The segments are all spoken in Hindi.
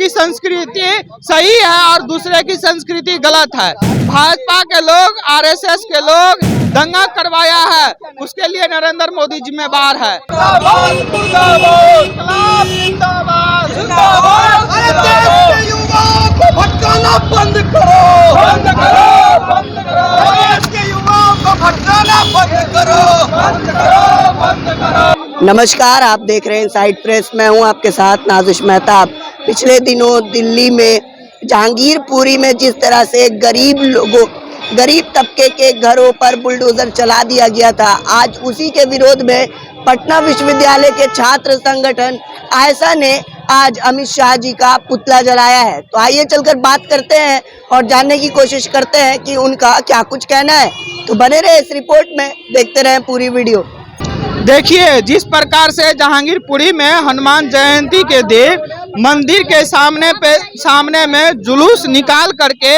आपकी संस्कृति सही है और दूसरे की संस्कृति गलत है। भाजपा के लोग, आरएसएस के लोग दंगा करवाया है, उसके लिए नरेंद्र मोदी जिम्मेदार है। युवाओं को भटकाना बंद करो, बंद करो, बंद करो। देश के युवाओं को भटकाना बंद करो, बंद करो, बंद करो। नमस्कार, आप देख रहे हैं इनसाइड प्रेस। मैं हूं आपके साथ नाज़िश मेहताब। पिछले दिनों दिल्ली में जहांगीरपुरी में जिस तरह से गरीब तबके के घरों पर बुलडोजर चला दिया गया था, आज उसी के विरोध में पटना विश्वविद्यालय के छात्र संगठन आयसा ने आज अमित शाह जी का पुतला जलाया है। तो आइए चलकर बात करते हैं और जानने की कोशिश करते हैं कि उनका क्या कुछ कहना है। तो बने रहे इस रिपोर्ट में, देखते रहें पूरी वीडियो। देखिए, जिस प्रकार से जहांगीरपुरी में हनुमान जयंती के दिन मंदिर के सामने में जुलूस निकाल करके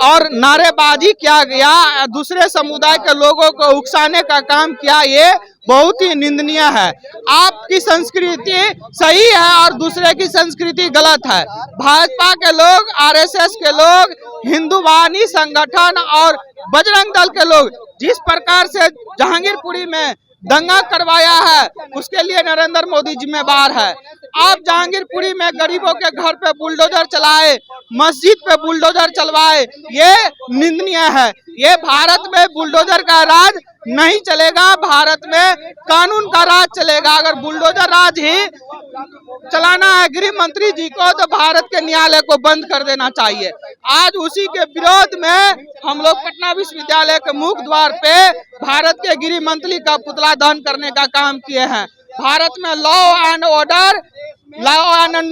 और नारेबाजी किया गया, दूसरे समुदाय के लोगों को उकसाने का काम किया, ये बहुत ही निंदनीय है। आपकी संस्कृति सही है और दूसरे की संस्कृति गलत है। भाजपा के लोग, आरएसएस के लोग, हिंदुवानी संगठन और बजरंग दल के लोग जिस प्रकार से जहांगीरपुरी में दंगा करवाया है, उसके लिए नरेंद्र मोदी जिम्मेदार है। आप जहांगीरपुरी में गरीबों के घर पे बुलडोजर चलाए, मस्जिद पे बुलडोजर चलवाए, ये निंदनीय है। ये भारत में बुलडोजर का राज नहीं चलेगा, भारत में कानून का राज चलेगा। अगर बुलडोजर राज ही चलाना है गृह मंत्री जी को, तो भारत के न्यायालय को बंद कर देना चाहिए। आज उसी के विरोध में हम लोग पटना विश्वविद्यालय के मुख्य द्वार पे भारत के गृह मंत्री का पुतला दहन करने का काम किए हैं। भारत में लॉ एंड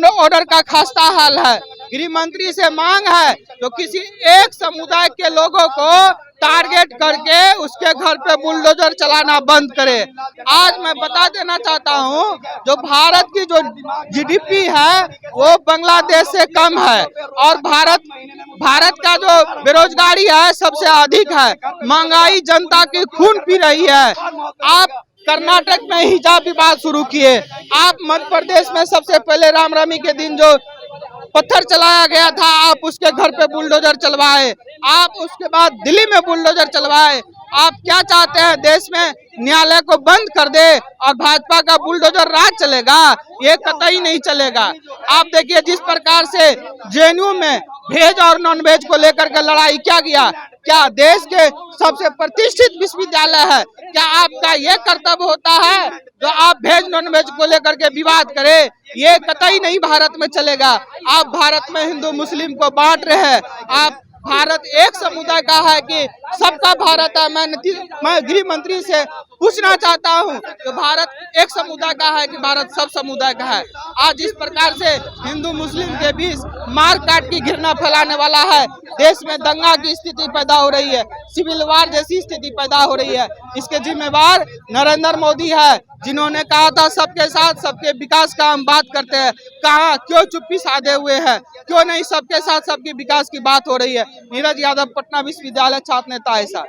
ऑर्डर का खस्ता हाल है। गृह मंत्री से मांग है तो किसी एक समुदाय के लोगों को टारगेट करके उसके घर पे बुलडोजर चलाना बंद करे। आज मैं बता देना चाहता हूँ, जो भारत की जो जीडीपी है वो बांग्लादेश से कम है और भारत का जो बेरोजगारी है सबसे अधिक है। महंगाई जनता की खून पी रही है। आप कर्नाटक में हिजाब विवाद शुरू किए, आप मध्य प्रदेश में सबसे पहले रामनवमी के दिन जो पत्थर चलाया गया था, आप उसके घर पे बुलडोजर चलवाए, आप उसके बाद दिल्ली में बुलडोजर चलवाए। आप क्या चाहते हैं, देश में न्यायालय को बंद कर दे और भाजपा का बुलडोजर राज चलेगा? ये कतई नहीं चलेगा। आप देखिए, जिस प्रकार से जेएनयू में वेज और नॉन वेज को लेकर के लड़ाई क्या किया, क्या देश के सबसे प्रतिष्ठित विश्वविद्यालय है, क्या आपका ये कर्तव्य होता है जो आप वेज नॉन वेज को लेकर के विवाद करें? ये कतई नहीं भारत में चलेगा। आप भारत में हिंदू मुस्लिम को बांट रहे हैं। आप भारत एक समुदाय का है कि सबका भारत है। मैं गृह मंत्री से पूछना चाहता हूं कि भारत एक समुदाय का है कि भारत सब समुदाय का है? आज जिस प्रकार से हिंदू मुस्लिम के बीच मार काट की घृणा फैलाने वाला है, देश में दंगा की स्थिति पैदा हो रही है, सिविल वार जैसी स्थिति पैदा हो रही है, इसके जिम्मेवार नरेंद्र मोदी है, जिन्होंने कहा था सबके साथ सबके विकास का हम बात करते हैं। कहाँ, क्यों चुप्पी साधे हुए हैं? क्यों नहीं सबके साथ सबके विकास की बात हो रही है? नीरज यादव, पटना विश्वविद्यालय छात्र नेता ऐसा।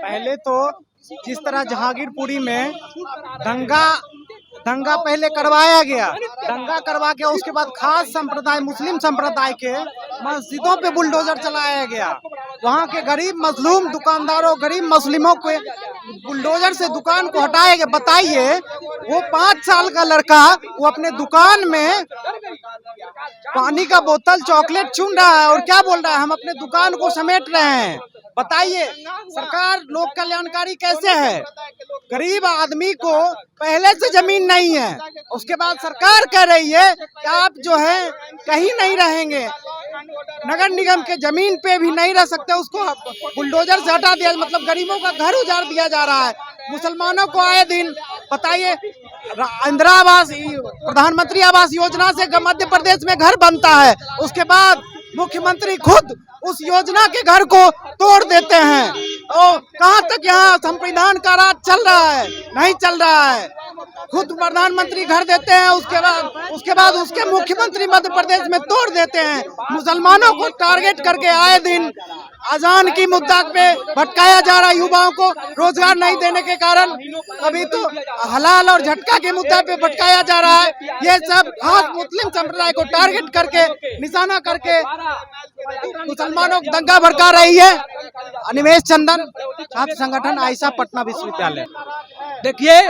पहले तो जिस तरह जहांगीरपुरी में दंगा पहले करवाया गया, दंगा करवा के उसके बाद खास संप्रदाय मुस्लिम संप्रदाय के मस्जिदों पे बुलडोजर चलाया गया। वहाँ के गरीब मजलूम दुकानदारों, गरीब मुस्लिमों को बुलडोजर से दुकान को हटाया गया। बताइए, वो 5 साल का लड़का वो अपने दुकान में पानी का बोतल, चॉकलेट चुन रहा है और क्या बोल रहा है, हम अपने दुकान को समेट रहे हैं। बताइए, सरकार लोक कल्याणकारी कैसे है? गरीब आदमी को पहले से जमीन नहीं है, उसके बाद सरकार कह रही है कि आप जो है कहीं नहीं रहेंगे, नगर निगम के जमीन पे भी नहीं रह सकते, उसको बुलडोजर से हटा दिया। मतलब गरीबों का घर उजाड़ दिया जा रहा है। मुसलमानों को आए दिन, बताइए, इंदिरा आवास, प्रधानमंत्री आवास योजना से मध्य प्रदेश में घर बनता है, उसके बाद मुख्यमंत्री खुद उस योजना के घर को तोड़ देते हैं। और कहां तक यहाँ संविधान का राज चल रहा है? नहीं चल रहा है। खुद प्रधानमंत्री घर देते हैं, उसके बाद उसके मुख्यमंत्री मध्य प्रदेश में तोड़ देते हैं। मुसलमानों को टारगेट करके आए दिन अजान की मुद्दा पे भटकाया जा रहा है युवाओं को, रोजगार नहीं देने के कारण। अभी तो हलाल और झटका के मुद्दा पे भटकाया जा रहा है। ये सब खास मुस्लिम संप्रदाय को टारगेट करके, निशाना करके मुसलमानों को दंगा भड़का रही है। अनिमेष चंदन, छात्र संगठन आयशा, पटना विश्वविद्यालय। देखिए,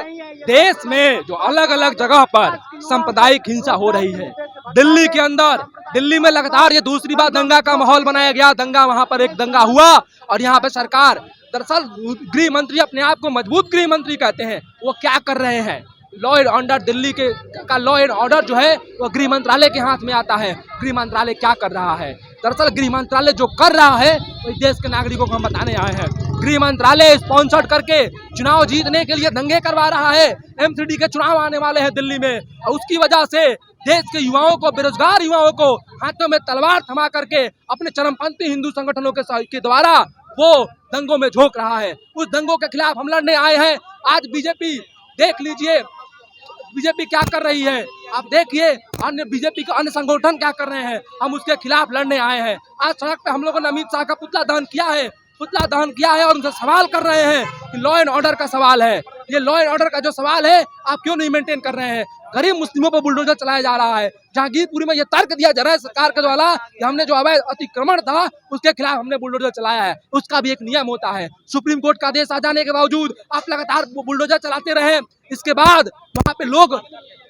देश में जो अलग अलग जगह पर सांप्रदायिक हिंसा हो रही है, दिल्ली के अंदर, दिल्ली में लगातार ये दूसरी बार दंगा का माहौल बनाया गया। दंगा, वहां पर एक दंगा हुआ और यहाँ पे सरकार, दरअसल गृह मंत्री अपने आप को मजबूत गृह मंत्री कहते हैं, वो क्या कर रहे हैं? लॉ एंड ऑर्डर, दिल्ली का लॉ एंड ऑर्डर जो है वो गृह मंत्रालय के हाथ में आता है। गृह मंत्रालय क्या कर रहा है? दरअसल गृह मंत्रालय जो कर रहा है वो देश के नागरिकों को हम बताने आए हैं। गृह मंत्रालय स्पॉन्सर्ड करके चुनाव जीतने के लिए दंगे करवा रहा है। एमसीडी के चुनाव आने वाले हैं दिल्ली में और उसकी वजह से देश के युवाओं को, बेरोजगार युवाओं को हाथों में तलवार थमा करके अपने चरमपंथी हिंदू संगठनों के द्वारा वो दंगों में झोंक रहा है। उस दंगों के खिलाफ हम लड़ने आए हैं। आज बीजेपी, देख लीजिए बीजेपी क्या कर रही है, आप देखिए अन्य बीजेपी के अन्य संगठन क्या कर रहे हैं, हम उसके खिलाफ लड़ने आए हैं। आज सड़क पे हम लोगों ने अमित शाह का पुतला दहन किया है और उनसे सवाल कर रहे हैं कि लॉ एंड ऑर्डर का सवाल है। ये लॉ एंड ऑर्डर का जो सवाल है, आप क्यों नहीं मेंटेन कर रहे हैं? गरीब मुस्लिमों पर बुलडोजर चलाया जा रहा है। जहांगीरपुरी में ये तर्क दिया जा रहा है सरकार के द्वारा कि हमने जो अवैध अतिक्रमण था उसके खिलाफ हमने बुलडोजर चलाया है। उसका भी एक नियम होता है। सुप्रीम कोर्ट का आदेश आ जाने के बावजूद आप लगातार बुलडोजर चलाते रहे, इसके बाद वहां पे लोग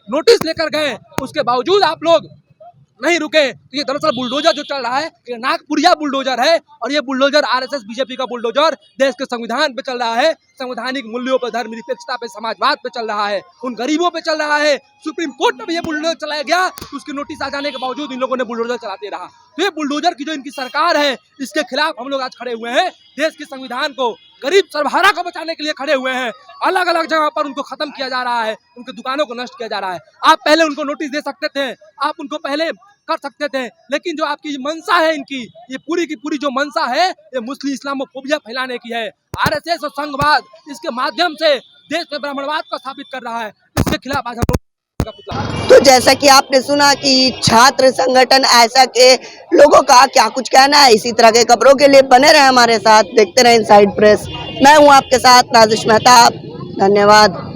नोटिस लेकर गए, उसके बावजूद आप लोग नहीं रुके। तो ये दरअसल बुलडोजर जो चल रहा है ये नागपुरिया बुलडोजर है और ये बुलडोजर आरएसएस बीजेपी का बुलडोजर देश के संविधान पे चल रहा है, संवैधानिक मूल्यों पर, धर्मनिरपेक्षता पे, समाजवाद पे चल रहा है, उन गरीबों पे चल रहा है। सुप्रीम कोर्ट में भी ये बुलडोजर चलाया गया, उसकी नोटिस आ जाने के बावजूद इन लोगों ने बुलडोजर चलाते रहा। तो ये बुलडोजर की जो इनकी सरकार है, इसके खिलाफ हम लोग आज खड़े हुए हैं। देश के संविधान को, गरीब सर्वहारा को बचाने के लिए खड़े हुए हैं। अलग अलग जगह पर उनको खत्म किया जा रहा है, उनकी दुकानों को नष्ट किया जा रहा है। आप पहले उनको नोटिस दे सकते थे, आप उनको पहले कर सकते थे, लेकिन जो आपकी मंशा है इनकी, ये पूरी की पूरी जो मंशा है, ये मुस्लिम इस्लामोफोबिया फैलाने की है। आरएसएस और संघवाद इसके माध्यम से देश में ब्राह्मणवाद को स्थापित कर रहा है। इसके खिलाफ आज हम लोग। तो जैसा कि आपने सुना कि छात्र संगठन आयशा के लोगों का क्या कुछ कहना है। इसी तरह के खबरों के लिए बने रहे हमारे साथ, देखते रहे इनसाइड प्रेस। मैं हूं आपके साथ नाजिश मेहताब, धन्यवाद।